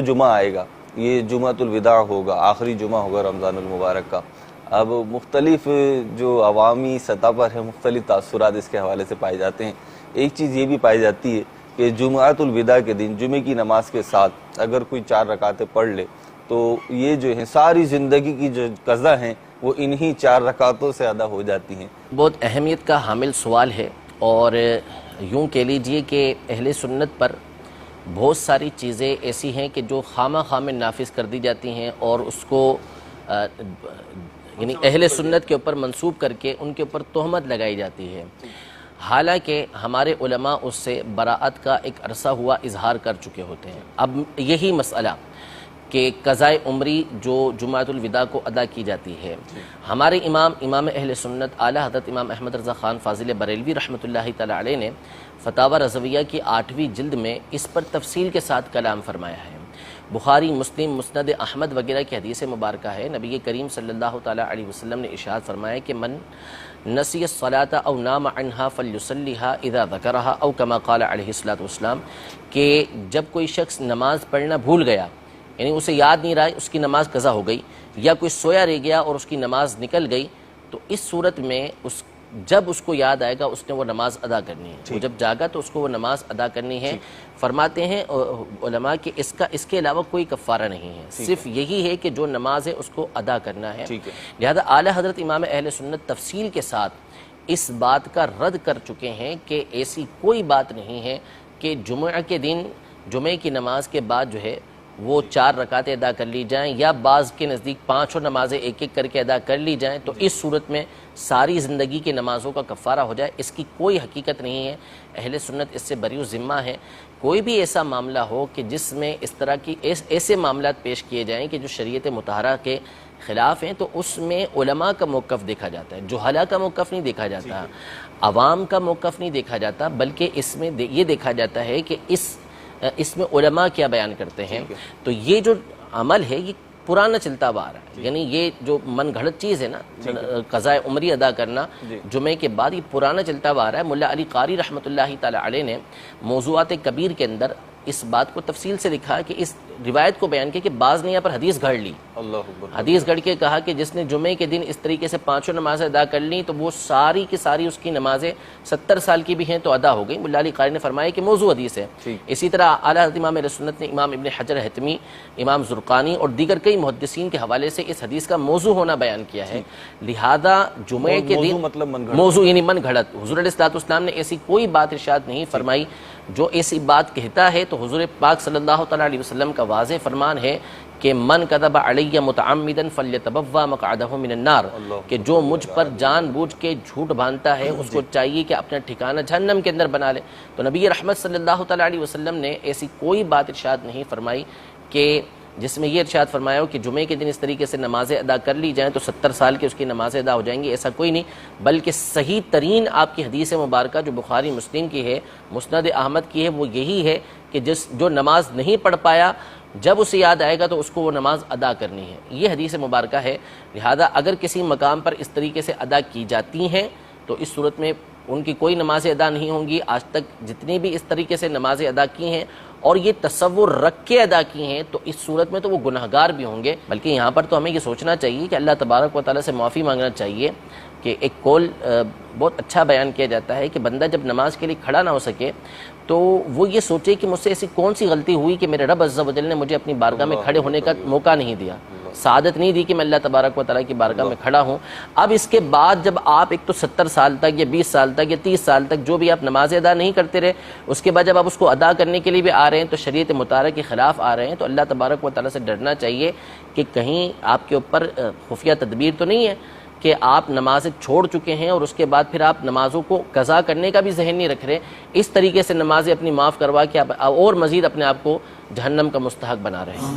جمعہ آئے گا، یہ جمعۃ الوداع ہوگا، آخری جمعہ ہوگا رمضان المبارک کا۔ اب مختلف جو عوامی سطح پر ہے مختلف تاثرات اس کے حوالے سے پائے جاتے ہیں۔ ایک چیز یہ بھی پائی جاتی ہے کہ جمعۃ الوداع کے دن جمعے کی نماز کے ساتھ اگر کوئی 4 رکعتیں پڑھ لے تو یہ جو ہے ساری زندگی کی جو قضا ہیں وہ انہی 4 رکعتوں سے ادا ہو جاتی ہیں۔ بہت اہمیت کا حامل سوال ہے، اور یوں کہہ لیجئے کہ اہل سنت پر بہت ساری چیزیں ایسی ہیں کہ جو خامہ خام نافذ کر دی جاتی ہیں، اور اس کو یعنی اہل سنت کے اوپر منسوب کر کے ان کے اوپر تہمت لگائی جاتی ہے، حالانکہ ہمارے علماء اس سے براءت کا ایک عرصہ ہوا اظہار کر چکے ہوتے ہیں۔ اب یہی مسئلہ کہ قضائے عمری جو جمعۃ الوداع کو ادا کی جاتی ہے، ہمارے امام اہل سنت اعلیٰ حضرت امام احمد رضا خان فاضل بریلوی رحمۃ اللہ تعالی علیہ نے فتاوی رضویہ کی 8ویں جلد میں اس پر تفصیل کے ساتھ کلام فرمایا ہے۔ بخاری، مسلم، مسند احمد وغیرہ کی حدیث مبارکہ ہے، نبی کریم صلی اللہ تعالی علیہ وسلم نے ارشاد فرمایا کہ من نسی الصلاۃ او نام عنہا فلیصلیھا اذا ذکرھا او کما قال علیہ الصلوۃ والسلام، کہ جب کوئی شخص نماز پڑھنا بھول گیا، یعنی اسے یاد نہیں رہا، اس کی نماز قضا ہو گئی، یا کوئی سویا رہ گیا اور اس کی نماز نکل گئی، تو اس صورت میں جب اس کو یاد آئے گا اس نے وہ نماز ادا کرنی ہے۔ وہ جب جاگا تو اس کو وہ نماز ادا کرنی ہے۔ فرماتے ہیں علماء کہ اس کے علاوہ کوئی کفارہ نہیں ہے، صرف یہی ہے کہ جو نماز ہے اس کو ادا کرنا ہے۔ لہذا اعلیٰ حضرت امام اہل سنت تفصیل کے ساتھ اس بات کا رد کر چکے ہیں کہ ایسی کوئی بات نہیں ہے کہ جمعہ کے دن جمعے کی نماز کے بعد جو ہے وہ 4 رکعتیں ادا کر لی جائیں، یا بعض کے نزدیک 5 نمازیں ایک ایک کر کے ادا کر لی جائیں تو اس صورت میں ساری زندگی کی نمازوں کا کفارہ ہو جائے۔ اس کی کوئی حقیقت نہیں ہے، اہل سنت اس سے بری ذمہ ہے۔ کوئی بھی ایسا معاملہ ہو کہ جس میں اس طرح کی ایسے معاملات پیش کیے جائیں کہ جو شریعت مطہرہ کے خلاف ہیں، تو اس میں علماء کا موقف دیکھا جاتا ہے، جہلاء کا موقف نہیں دیکھا جاتا، عوام کا موقف نہیں دیکھا جاتا، بلکہ اس میں یہ دیکھا جاتا ہے کہ اس میں علماء کیا بیان کرتے ہیں۔ تو یہ جو عمل ہے یہ پرانا چلتا ہوا آ رہا ہے، یعنی یہ جو من گھڑت چیز ہے نا قضائے عمری ادا کرنا جمعے کے بعد، یہ پرانا چلتا ہوا آ رہا ہے۔ ملا علی قاری رحمۃ اللہ تعالی علیہ نے موضوعات کبیر کے اندر اس بات کو تفصیل سے لکھا کہ اس روایت کو بیان کیا کہ بعض نے یہاں پر حدیث گھڑ لی، حدیث گھڑ کے کہا کہ جس نے جمعے کے دن اس طریقے سے 5 نمازیں ادا کر لیں تو وہ ساری کی ساری اس کی نمازیں 70 سال کی بھی ہیں تو ادا ہو گئی۔ ملا علی قاری نے فرمایا کہ موضوع حدیث ہے۔ اسی طرح اعلیٰ حضرت امام اہل سنت نے امام ابن حجر حتمی، امام زرقانی اور دیگر کئی محدثین کے حوالے سے اس حدیث کا موضوع ہونا بیان کیا ہے۔ لہذا جمعے کے دن موضوع یعنی من گھڑت، حضور علیہ الصلوۃ والسلام نے ایسی کوئی بات ارشاد نہیں فرمائی۔ جو ایسی بات کہتا ہے تو حضور پاک صلی اللہ تعالی علیہ وسلم کا واضح فرمان ہے کہ من کذب علی متعمدا فلیتبوأ مقعدہ من النار، کہ جو مجھ پر جان بوجھ کے جھوٹ باندھتا ہے اس کو چاہیے کہ اپنا ٹھکانہ جہنم کے اندر بنا لے۔ تو نبی رحمت صلی اللہ تعالی علیہ وسلم نے ایسی کوئی بات ارشاد نہیں فرمائی کہ جس میں یہ ارشاد فرمایا ہو کہ جمعے کے دن اس طریقے سے نمازیں ادا کر لی جائیں تو 70 سال کی اس کی نمازیں ادا ہو جائیں گی، ایسا کوئی نہیں۔ بلکہ صحیح ترین آپ کی حدیث مبارکہ جو بخاری مسلم کی ہے، مسند احمد کی ہے، وہ یہی ہے کہ جو نماز نہیں پڑھ پایا جب اسے یاد آئے گا تو اس کو وہ نماز ادا کرنی ہے، یہ حدیث مبارکہ ہے۔ لہذا اگر کسی مقام پر اس طریقے سے ادا کی جاتی ہیں تو اس صورت میں ان کی کوئی نمازیں ادا نہیں ہوں گی۔ آج تک جتنی بھی اس طریقے سے نمازیں ادا کی ہیں اور یہ تصور رکھ کے ادا کی ہیں تو اس صورت میں تو وہ گناہگار بھی ہوں گے۔ بلکہ یہاں پر تو ہمیں یہ سوچنا چاہیے کہ اللہ تبارک و تعالیٰ سے معافی مانگنا چاہیے کہ ایک قول بہت اچھا بیان کیا جاتا ہے کہ بندہ جب نماز کے لیے کھڑا نہ ہو سکے تو وہ یہ سوچے کہ مجھ سے ایسی کون سی غلطی ہوئی کہ میرے رب عز و جل نے مجھے اپنی بارگاہ میں کھڑے ہونے کا موقع نہیں دیا، سعادت نہیں دی کہ میں اللہ تبارک و تعالیٰ کی بارگاہ میں کھڑا ہوں۔ اب اس کے بعد جب آپ ایک تو 70 سال تک یا 20 سال تک یا 30 سال تک جو بھی آپ نماز ادا نہیں کرتے رہے، اس کے بعد جب آپ اس کو ادا کرنے کے لیے بھی آ رہے ہیں تو شریعت مطہرہ کے خلاف آ رہے ہیں، تو اللہ تبارک و تعالیٰ سے ڈرنا چاہیے کہ کہیں آپ کے اوپر خفیہ تدبیر تو نہیں ہے کہ آپ نمازیں چھوڑ چکے ہیں اور اس کے بعد پھر آپ نمازوں کو قضا کرنے کا بھی ذہن نہیں رکھ رہے، اس طریقے سے نمازیں اپنی معاف کروا کے آپ اور مزید اپنے آپ کو جہنم کا مستحق بنا رہے ہیں۔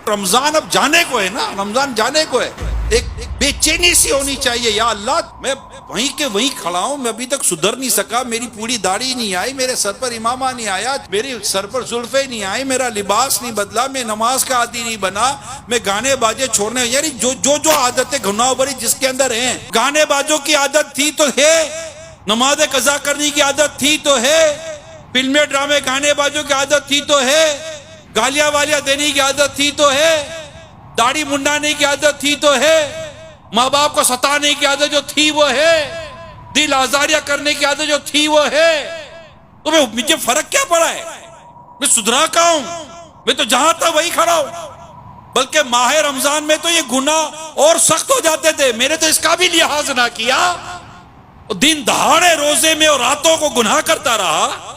رمضان اب جانے کو ہے نا، رمضان جانے کو ہے، ایک بے چینی سی ہونی چاہیے، یا اللہ میں وہیں کے وہیں کھڑا ہوں، میں ابھی تک سدھر نہیں سکا، میری پوری داڑھی نہیں آئی، میرے سر پر امامہ نہیں آیا، میری سر پر زلفیں نہیں آئی، میرا لباس نہیں بدلا، میں نماز کا عادی نہیں بنا، میں گانے باجے چھوڑنے، یعنی جو عادتیں گناہ بری جس کے اندر ہیں، گانے باجوں کی عادت تھی تو ہے، نماز قضا کرنے کی عادت تھی تو ہے، فلمیں ڈرامے گانے بازوں کی عادت تھی تو ہے، گالیاں والیاں دینے کی عادت تھی تو ہے، داڑھی منڈانے کی عادت تھی تو ہے، ماں باپ کو ستانے کی عادت جو تھی وہ ہے، دل آزاریاں کرنے کی عادت جو تھی وہ ہے، تو مجھے فرق کیا پڑا ہے؟ میں سدھرا کا ہوں، میں تو جہاں تھا وہی کھڑا ہوں۔ بلکہ ماہ رمضان میں تو یہ گناہ اور سخت ہو جاتے تھے، میں نے تو اس کا بھی لحاظ نہ کیا، دن دہاڑے روزے میں اور راتوں کو گناہ کرتا رہا،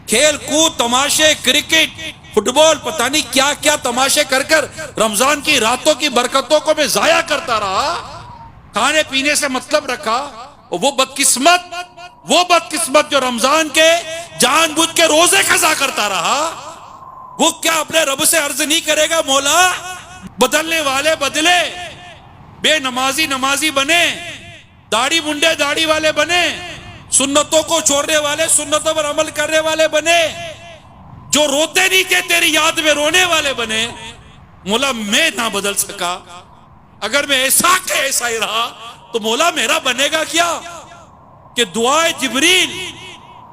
کھیل کود تماشے کرکٹ فٹ بال پتہ نہیں کیا کیا تماشے کر کر رمضان کی راتوں کی برکتوں کو میں ضائع کرتا رہا، کھانے پینے سے مطلب رکھا۔ وہ بدقسمت جو رمضان کے جان بوجھ کے روزے قضا کرتا رہا، وہ کیا اپنے رب سے عرض نہیں کرے گا مولا بدلنے والے بدلے، بے نمازی نمازی بنے، داڑھی منڈے داڑھی والے بنے، سنتوں کو چھوڑنے والے سنتوں پر عمل کرنے والے بنے، جو روتے نہیں تھے تیری یاد میں رونے والے بنے۔ مولا میں نہ بدل سکا، اگر میں ایسا کہ ایسا ہی رہا تو مولا میرا بنے گا کیا؟ کہ دعائے جبریل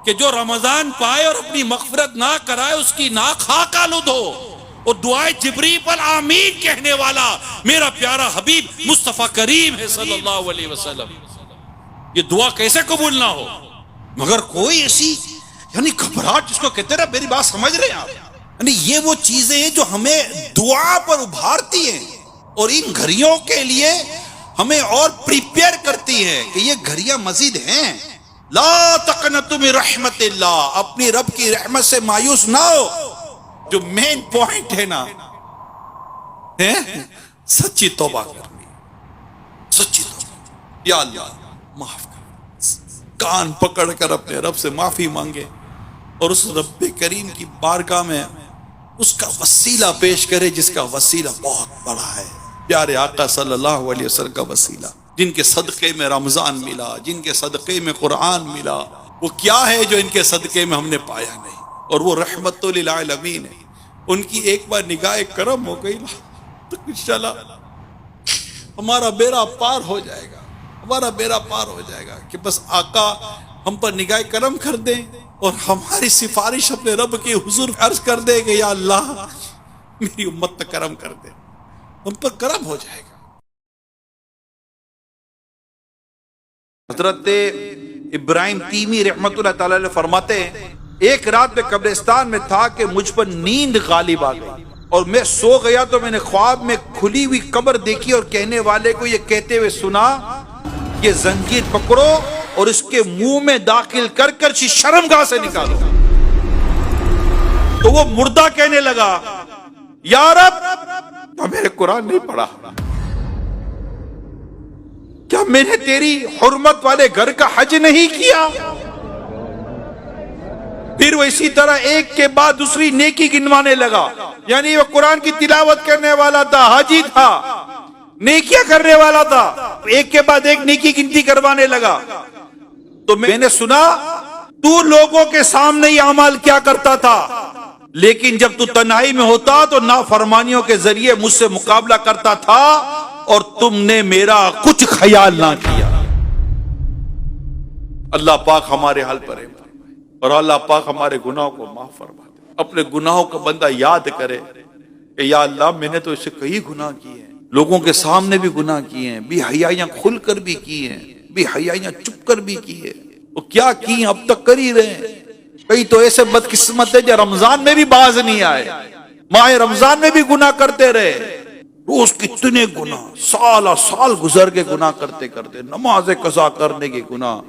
کہ جو رمضان پائے اور اپنی مغفرت نہ کرائے اس کی ناک خاک آلود ہو، اور دعائے جبریل پر آمین کہنے والا میرا پیارا حبیب مصطفیٰ کریم ہے صلی اللہ علیہ وسلم، یہ دعا کیسے قبول نہ ہو؟ مگر کوئی ایسی یعنی گھبراہٹ جس کو کہتے رہے، میری بات سمجھ رہے ہیں آپ؟ یعنی یہ وہ چیزیں ہیں جو ہمیں دعا پر ابھارتی ہیں اور ان گھڑیوں کے لیے ہمیں اور پریپیئر کرتی ہیں کہ یہ گھڑیاں مزید ہیں۔ لا تقنطوا من رحمت اللہ، اپنی رب کی رحمت سے مایوس نہ ہو۔ جو مین پوائنٹ ہے نا، سچی توبہ کرنی، سچی توبہ، یا اللہ معاف کر، کان پکڑ کر اپنے رب سے معافی مانگے اور اس رب کریم کی بارگاہ میں اس کا وسیلہ پیش کرے جس کا وسیلہ بہت بڑا ہے، پیارے آقا صلی اللہ علیہ وسلم کا وسیلہ، جن کے صدقے میں رمضان ملا، جن کے صدقے میں قرآن ملا۔ وہ کیا ہے جو ان کے صدقے میں ہم نے پایا نہیں؟ اور وہ رحمت للعالمین ہے۔ ان کی ایک بار نگاہ کرم ہو گئی تو انشاءاللہ ہمارا بیڑا پار ہو جائے گا، ہمارا بیڑا پار ہو جائے گا کہ بس آقا ہم پر نگاہ کرم کر دیں اور ہماری سفارش اپنے رب کے حضور عرض کر دے کہ یا اللہ میری امت پر کرم کر دے، ہم پر کرم ہو جائے گا۔ حضرت ابراہیم تیمی رحمت اللہ تعالی علیہ فرماتے ہیں، ایک رات میں قبرستان میں تھا کہ مجھ پر نیند غالب آ گئی اور میں سو گیا تو میں نے خواب میں کھلی ہوئی قبر دیکھی اور کہنے والے کو یہ کہتے ہوئے سنا، یہ زنجیر پکڑو اور اس کے منہ میں داخل کر کر شرمگاہ سے نکالو۔ تو وہ مردہ کہنے لگا، یا رب کیا میں نے قرآن نہیں پڑھا؟ کیا میں نے تیری حرمت والے گھر کا حج نہیں کیا؟ پھر وہ اسی طرح ایک کے بعد دوسری نیکی گنوانے لگا، یعنی وہ قرآن کی تلاوت کرنے والا تھا، حاجی تھا، نیکیاں کرنے والا تھا، ایک کے بعد ایک نیکی گنتی کروانے لگا۔ تو میں نے سنا تو لوگوں کے سامنے یہ اعمال کیا کرتا تھا، لیکن جب تو تنہائی میں ہوتا تو نافرمانیوں کے ذریعے مجھ سے مقابلہ کرتا تھا اور تم نے میرا کچھ خیال نہ کیا۔ اللہ پاک ہمارے حال پر ہے اور اللہ پاک ہمارے گناہوں کو معاف فرما دے۔ اپنے گناہوں کا بندہ یاد کرے کہ یا اللہ میں نے تو اس سے کئی گناہ کیے ہیں، لوگوں کے سامنے بھی گناہ کیے ہیں، بے حیائیاں کھل کر بھی کی ہیں، بے حیائیاں چپ کر بھی کی ہے، وہ کیا کی ہیں اب تک کر ہی رہے ہیں۔ کئی تو ایسے بدقسمت ہے جو رمضان میں بھی باز نہیں آئے، ماہ رمضان میں بھی گناہ کرتے رہے، روز کتنے گناہ، سال سال گزر کے گناہ کرتے کرتے، نماز قضا کرنے کے گناہ،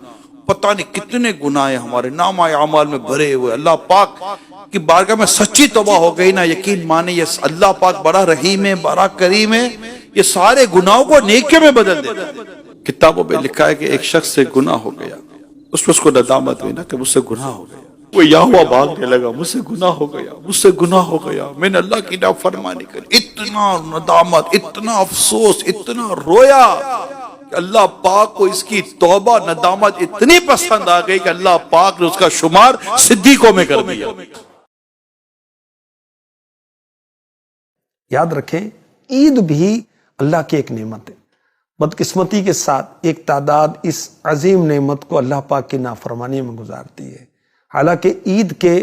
پتہ نہیں کتنے گناہ ہیں ہمارے نامہ اعمال میں بھرے ہوئے۔ اللہ پاک کی بارگاہ میں سچی توبہ ہو گئی نا، یقین مانے یہ اللہ پاک بڑا رحیم ہے، بڑا کریم ہے، یہ سارے گناہوں کو نیکی میں بدل دیتا ہے۔ کتابوں میں لکھا ہے کہ ایک شخص سے گناہ ہو گیا، اس کو ندامت ہوئی نا کہ مجھ سے گناہ ہو گیا، وہ یہوہ بھاگنے لگا، مجھ سے گناہ ہو گیا، مجھ سے گناہ ہو گیا، میں نے اللہ کی نافرمانی کری، اتنا ندامت، اتنا افسوس، اتنا رویا کہ اللہ پاک کو اس کی توبہ ندامت اتنی پسند آ گئی کہ اللہ پاک نے اس کا شمار صدیقوں میں کر دیا۔ یاد رکھیں عید بھی اللہ کی ایک نعمت ہے، بدقسمتی کے ساتھ ایک تعداد اس عظیم نعمت کو اللہ پاک کی نافرمانی میں گزارتی ہے۔ حالانکہ عید کے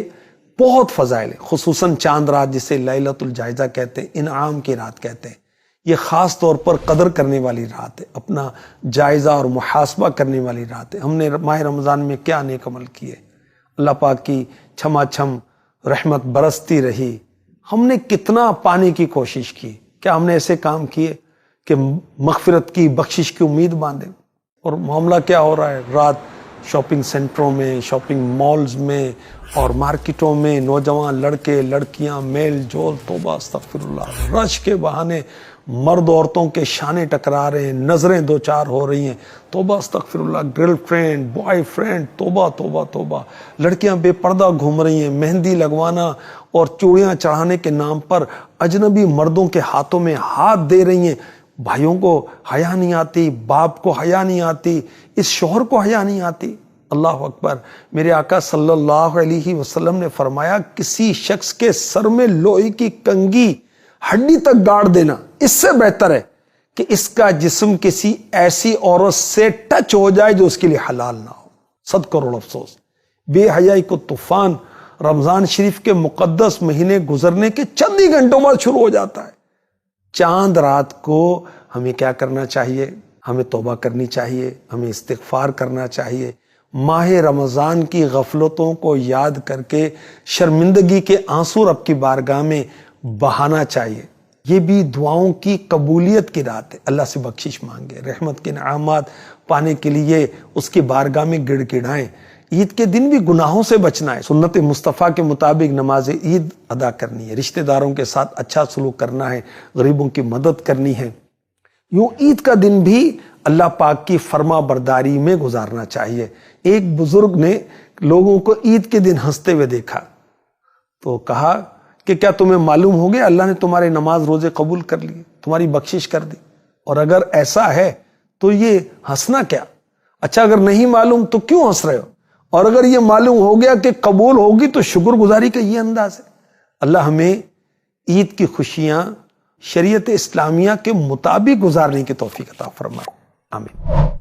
بہت فضائل ہیں، خصوصاً چاند رات جسے لیلۃ الجائزہ کہتے ہیں، انعام کی رات کہتے ہیں۔ یہ خاص طور پر قدر کرنے والی رات ہے، اپنا جائزہ اور محاسبہ کرنے والی رات ہے۔ ہم نے ماہ رمضان میں کیا نیک عمل کیے، اللہ پاک کی چھما چھم رحمت برستی رہی، ہم نے کتنا پانے کی کوشش کی، کیا ہم نے ایسے کام کیے کہ مغفرت کی بخشش کی امید باندھیں؟ اور معاملہ کیا ہو رہا ہے، رات شاپنگ سینٹروں میں، شاپنگ مالز میں اور مارکیٹوں میں نوجوان لڑکے لڑکیاں میل جول، توبہ استغفر اللہ، رش کے بہانے مرد عورتوں کے شانے ٹکرا رہے ہیں، نظریں دو چار ہو رہی ہیں، توبہ استغفر اللہ، گرل فرینڈ بوائے فرینڈ، توبہ توبہ توبہ، لڑکیاں بے پردہ گھوم رہی ہیں، مہندی لگوانا اور چوڑیاں چڑھانے کے نام پر اجنبی مردوں کے ہاتھوں میں ہاتھ دے رہی ہیں۔ بھائیوں کو حیا نہیں آتی، باپ کو حیا نہیں آتی، اس شوہر کو حیا نہیں آتی۔ اللہ اکبر، میرے آقا صلی اللہ علیہ وسلم نے فرمایا کسی شخص کے سر میں لوہے کی کنگھی ہڈی تک گاڑ دینا اس سے بہتر ہے کہ اس کا جسم کسی ایسی عورت سے ٹچ ہو جائے جو اس کے لیے حلال نہ ہو۔ 100 کروڑ افسوس، بے حیائی کو طوفان رمضان شریف کے مقدس مہینے گزرنے کے چند ہی گھنٹوں بعد شروع ہو جاتا ہے۔ چاند رات کو ہمیں کیا کرنا چاہیے؟ ہمیں توبہ کرنی چاہیے، ہمیں استغفار کرنا چاہیے، ماہ رمضان کی غفلتوں کو یاد کر کے شرمندگی کے آنسو رب کی بارگاہ میں بہانا چاہیے۔ یہ بھی دعاؤں کی قبولیت کی رات ہے، اللہ سے بخشش مانگے، رحمت کے انعامات پانے کے لیے اس کی بارگاہ میں گڑ گڑائیں۔ عید کے دن بھی گناہوں سے بچنا ہے، سنت مصطفیٰ کے مطابق نماز عید ادا کرنی ہے، رشتہ داروں کے ساتھ اچھا سلوک کرنا ہے، غریبوں کی مدد کرنی ہے۔ یوں عید کا دن بھی اللہ پاک کی فرما برداری میں گزارنا چاہیے۔ ایک بزرگ نے لوگوں کو عید کے دن ہنستے ہوئے دیکھا تو کہا کہ کیا تمہیں معلوم ہو گیا اللہ نے تمہارے نماز روزے قبول کر لیے، تمہاری بخشش کر دی؟ اور اگر ایسا ہے تو یہ ہنسنا کیا؟ اچھا اگر نہیں معلوم تو کیوں ہنس رہے ہو؟ اور اگر یہ معلوم ہو گیا کہ قبول ہوگی تو شکر گزاری کا یہ انداز ہے۔ اللہ ہمیں عید کی خوشیاں شریعت اسلامیہ کے مطابق گزارنے کی توفیق عطا فرمائے، آمین۔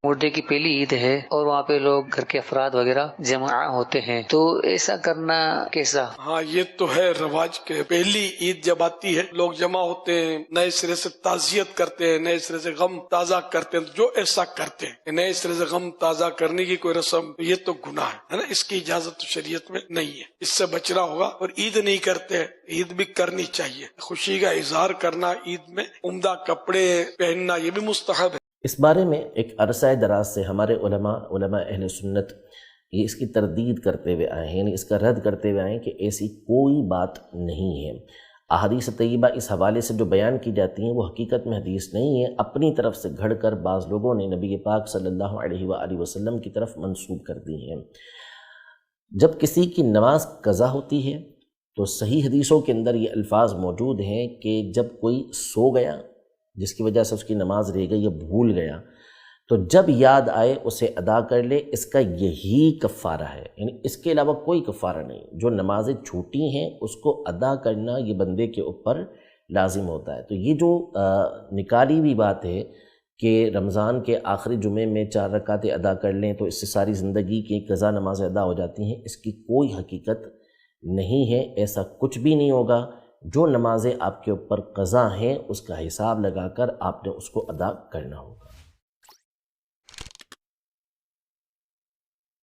مردے کی پہلی عید ہے اور وہاں پہ لوگ گھر کے افراد وغیرہ جمع ہوتے ہیں، تو ایسا کرنا کیسا؟ ہاں یہ تو ہے رواج کے، پہلی عید جب آتی ہے لوگ جمع ہوتے ہیں، نئے سرے سے تعزیت کرتے ہیں، نئے سرے سے غم تازہ کرتے ہیں۔ جو ایسا کرتے ہیں نئے سرے سے غم تازہ کرنے کی کوئی رسم، یہ تو گناہ ہے نا، اس کی اجازت تو شریعت میں نہیں ہے، اس سے بچنا ہوگا۔ اور عید نہیں کرتے، عید بھی کرنی چاہیے، خوشی کا اظہار کرنا عید میں، عمدہ کپڑے پہننا یہ بھی مستحب ہے۔ اس بارے میں ایک عرصہ دراز سے ہمارے علماء اہل سنت یہ اس کی تردید کرتے ہوئے آئے ہیں، یعنی اس کا رد کرتے ہوئے آئے ہیں کہ ایسی کوئی بات نہیں ہے۔ احادیث طیبہ اس حوالے سے جو بیان کی جاتی ہیں وہ حقیقت میں حدیث نہیں ہے، اپنی طرف سے گھڑ کر بعض لوگوں نے نبی پاک صلی اللہ علیہ وآلہ وسلم کی طرف منسوب کر دی ہیں۔ جب کسی کی نماز قضا ہوتی ہے تو صحیح حدیثوں کے اندر یہ الفاظ موجود ہیں کہ جب کوئی سو گیا جس کی وجہ سے اس کی نماز رہ گئی یا بھول گیا تو جب یاد آئے اسے ادا کر لے، اس کا یہی کفارہ ہے، یعنی اس کے علاوہ کوئی کفارہ نہیں۔ جو نمازیں چھوٹی ہیں اس کو ادا کرنا یہ بندے کے اوپر لازم ہوتا ہے۔ تو یہ جو نکالی ہوئی بات ہے کہ رمضان کے آخری جمعے میں 4 رکعتیں ادا کر لیں تو اس سے ساری زندگی کی قضا نمازیں ادا ہو جاتی ہیں، اس کی کوئی حقیقت نہیں ہے، ایسا کچھ بھی نہیں ہوگا۔ جو نمازیں آپ کے اوپر قضا ہیں اس کا حساب لگا کر آپ نے اس کو ادا کرنا ہوگا۔